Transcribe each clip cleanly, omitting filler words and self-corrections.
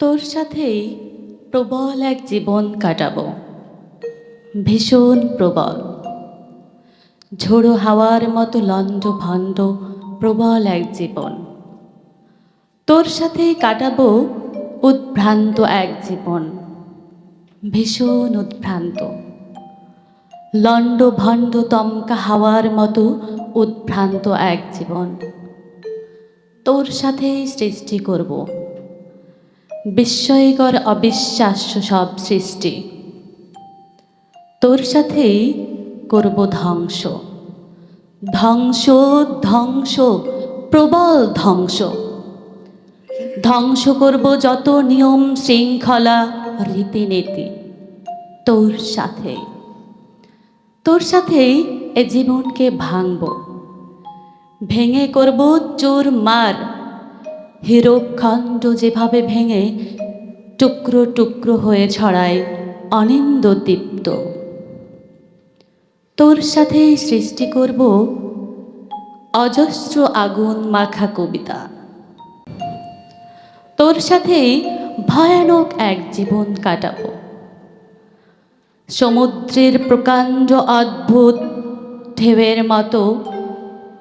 তোর সাথেই প্রবল এক জীবন কাটাবো, ভীষণ প্রবল, ঝোড়ো হাওয়ার মতো লণ্ডভণ্ড প্রবল এক জীবন। তোর সাথেই কাটাবো উদ্ভ্রান্ত এক জীবন, ভীষণ উদ্ভ্রান্ত, লণ্ডভণ্ড তমকা হাওয়ার মতো উদ্ভ্রান্ত এক জীবন। তোর সাথেই সৃষ্টি করব বিস্ময়কর অবিশ্বাস্য সব সৃষ্টি। তোর সাথেই করব ধ্বংস, ধ্বংস, ধ্বংস, প্রবল ধ্বংস। ধ্বংস করব যত নিয়ম শৃঙ্খলা রীতিনীতি। তোর সাথে, তোর সাথেই এ জীবনকে ভাঙব, ভেঙে করব চুরমার। হীরকখণ্ড যেভাবে ভেঙে টুকরো টুকরো হয়ে ছড়ায় অনিন্দদীপ্ত। তোর সাথেই সৃষ্টি করব অজস্র আগুন মাখা কবিতা। তোর সাথেই ভয়ানক এক জীবন কাটাবো, সমুদ্রের প্রকাণ্ড অদ্ভুত ঢেউয়ের মতো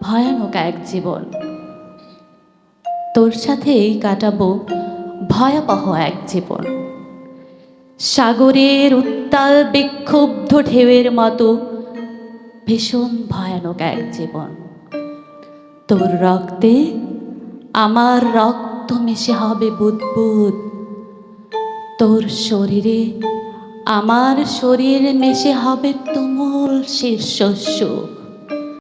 ভয়ানক এক জীবন। তোর সাথেই কাটাবো ভয়াবহ এক জীবন, সাগরের উত্তাল বিক্ষুব্ধ ঢেউয়ের মতো ভীষণ ভয়ানক এক জীবন। তোর রক্তে আমার রক্ত মিশে হবে বুদবুদ, তোর শরীরে আমার শরীর মিশে হবে তুমুল শীর্ষস্য।